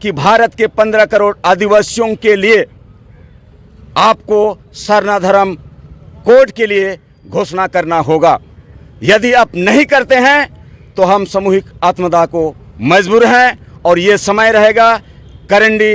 कि भारत के 15 करोड़ आदिवासियों के लिए आपको सरनाधर्म कोड के लिए घोषणा करना होगा। यदि आप नहीं करते हैं तो हम सामूहिक आत्मदाह को मजबूर हैं और ये समय रहेगा करंडी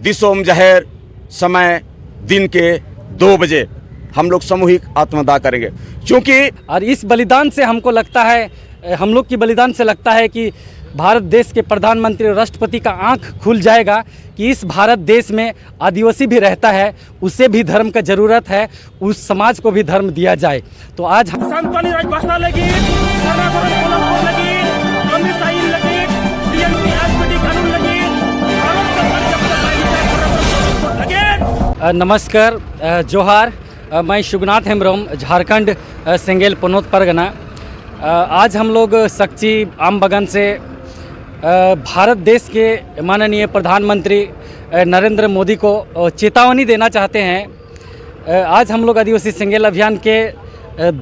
दिसोम जहर समय दिन के 2 बजे हम लोग सामूहिक आत्मदाह करेंगे। क्योंकि और इस बलिदान से हमको लगता है, हम लोग की बलिदान से लगता है कि भारत देश के प्रधानमंत्री और राष्ट्रपति का आंख खुल जाएगा कि इस भारत देश में आदिवासी भी रहता है, उसे भी धर्म का ज़रूरत है, उस समाज को भी धर्म दिया जाए। तो आज हम नमस्कार, जोहार। मैं शुगनाथ हेम्ब्रम, झारखंड सेंगेल पनौत परगना। आज हम लोग सक्ची आम बगान से भारत देश के माननीय प्रधानमंत्री नरेंद्र मोदी को चेतावनी देना चाहते हैं। आज हम लोग आदिवासी सेंगेल अभियान के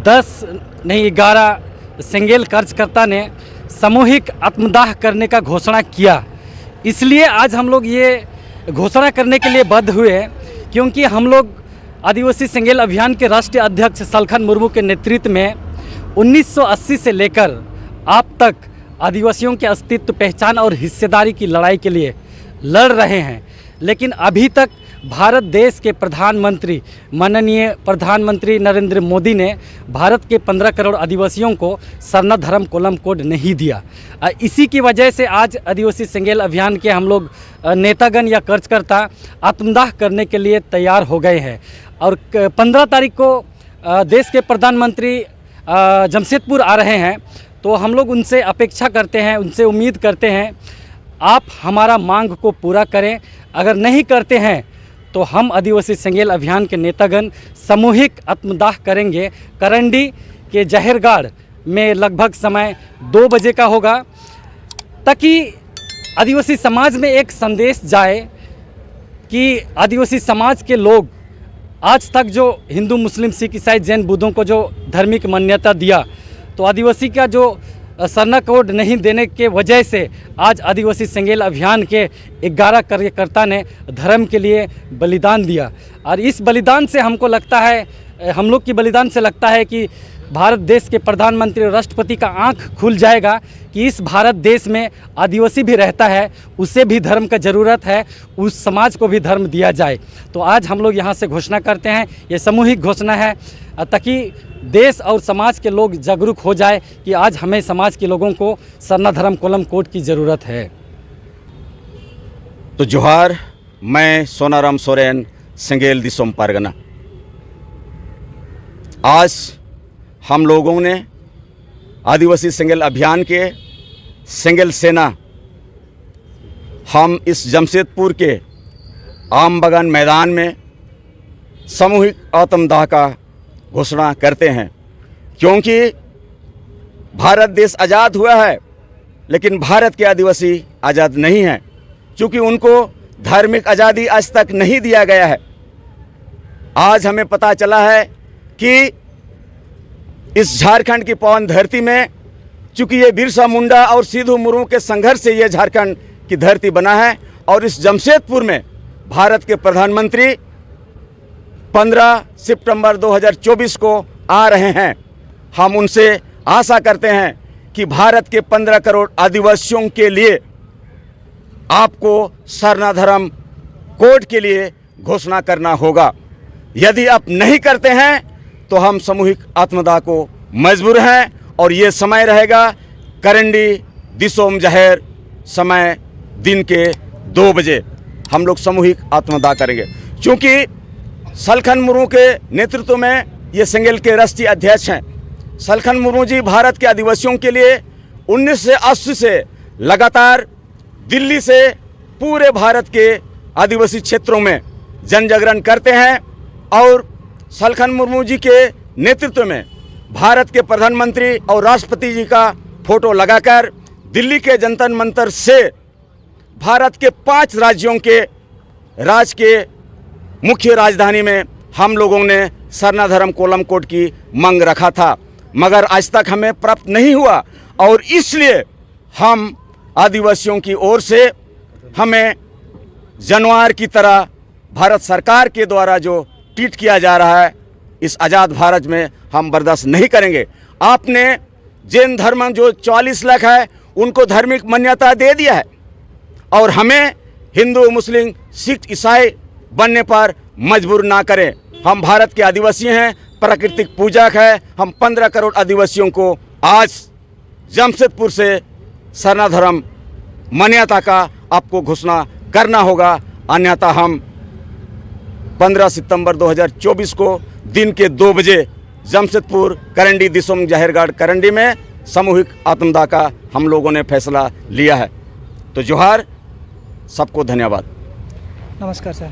10 नहीं 11 सेंगेल कार्यकर्ता ने सामूहिक आत्मदाह करने का घोषणा किया। इसलिए आज हम लोग ये घोषणा करने के लिए बद्ध हुए क्योंकि हम लोग आदिवासी सेंगेल अभियान के राष्ट्रीय अध्यक्ष सलखन मुर्मू के नेतृत्व में 1980 से लेकर अब तक आदिवासियों के अस्तित्व, पहचान और हिस्सेदारी की लड़ाई के लिए लड़ रहे हैं। लेकिन अभी तक भारत देश के प्रधानमंत्री माननीय प्रधानमंत्री नरेंद्र मोदी ने भारत के 15 करोड़ आदिवासियों को सरनाधर्म कोलम कोड नहीं दिया। इसी की वजह से आज आदिवासी सेंगेल अभियान के हम लोग नेतागण या कार्यकर्ता आत्मदाह करने के लिए तैयार हो गए हैं। और 15 तारीख को देश के प्रधानमंत्री जमशेदपुर आ रहे हैं, तो हम लोग उनसे अपेक्षा करते हैं, उनसे उम्मीद करते हैं आप हमारा मांग को पूरा करें। अगर नहीं करते हैं तो हम आदिवासी सेंगेल अभियान के नेतागण सामूहिक आत्मदाह करेंगे। करंडी के जहरगाड़ में लगभग समय 2 बजे का होगा, ताकि आदिवासी समाज में एक संदेश जाए कि आदिवासी समाज के लोग आज तक जो हिंदू, मुस्लिम, सिख, ईसाई, जैन, बुद्धों को जो धार्मिक मान्यता दिया, तो आदिवासी का जो सरना कोड नहीं देने के वजह से आज आदिवासी सेंगेल अभियान के 11 कार्यकर्ता ने धर्म के लिए बलिदान दिया। और इस बलिदान से हमको लगता है, हम लोग की बलिदान से लगता है कि भारत देश के प्रधानमंत्री और राष्ट्रपति का आंख खुल जाएगा कि इस भारत देश में आदिवासी भी रहता है, उसे भी धर्म का ज़रूरत है, उस समाज को भी धर्म दिया जाए। तो आज हम लोग यहाँ से घोषणा करते हैं, ये सामूहिक घोषणा है, ताकि देश और समाज के लोग जागरूक हो जाए कि आज हमें समाज के लोगों को सरनाधर्म कोलम कोड की ज़रूरत है। तो जोहार, मैं सोनाराम सोरेन, सेंगेल दिसोम परगना। आज हम लोगों ने आदिवासी सेंगेल अभियान के सेंगेल सेना हम इस जमशेदपुर के आम बगान मैदान में सामूहिक आत्मदाह का घोषणा करते हैं। क्योंकि भारत देश आज़ाद हुआ है, लेकिन भारत के आदिवासी आज़ाद नहीं हैं, क्योंकि उनको धार्मिक आज़ादी आज तक नहीं दिया गया है। आज हमें पता चला है कि इस झारखंड की पावन धरती में, चूँकि ये बिरसा मुंडा और सिद्धू मुर्मू के संघर्ष से ये झारखंड की धरती बना है, और इस जमशेदपुर में भारत के प्रधानमंत्री 15 सितंबर 2024 को आ रहे हैं। हम उनसे आशा करते हैं कि भारत के 15 करोड़ आदिवासियों के लिए आपको सरनाधर्म कोड के लिए घोषणा करना होगा। यदि आप नहीं करते हैं तो हम सामूहिक आत्मदाह को मजबूर हैं और ये समय रहेगा करंडी दिसोम जहर समय दिन के 2 बजे हम लोग सामूहिक आत्मदाह करेंगे। क्योंकि सलखन मुर्मू के नेतृत्व में ये सेंगेल के राष्ट्रीय अध्यक्ष हैं। सलखन मुर्मू जी भारत के आदिवासियों के लिए 1980 से लगातार दिल्ली से पूरे भारत के आदिवासी क्षेत्रों में जन जागरण करते हैं, और सलखन मुर्मू जी के नेतृत्व में भारत के प्रधानमंत्री और राष्ट्रपति जी का फोटो लगाकर दिल्ली के जंतर मंतर से भारत के 5 राज्यों के राज्य के मुख्य राजधानी में हम लोगों ने सरनाधर्म कोलम कोड की मांग रखा था, मगर आज तक हमें प्राप्त नहीं हुआ। और इसलिए हम आदिवासियों की ओर से हमें जानवर की तरह भारत सरकार के द्वारा जो ट्रीट किया जा रहा है, इस आज़ाद भारत में हम बर्दाश्त नहीं करेंगे। आपने जैन धर्म जो 44 लाख है उनको धार्मिक मान्यता दे दिया है और हमें हिंदू, मुस्लिम, सिख, ईसाई बनने पर मजबूर ना करें। हम भारत के आदिवासी हैं, प्राकृतिक पूजक है। हम 15 करोड़ आदिवासियों को आज जमशेदपुर से सरना धर्म मान्यता का आपको घोषणा करना होगा, अन्यथा हम 15 सितंबर 2024 को दिन के 2 बजे जमशेदपुर करंडी दिसोम जाहिरगढ़ करंडी में सामूहिक आत्मदाह का हम लोगों ने फैसला लिया है। तो जोहार, सबको धन्यवाद। नमस्कार सर।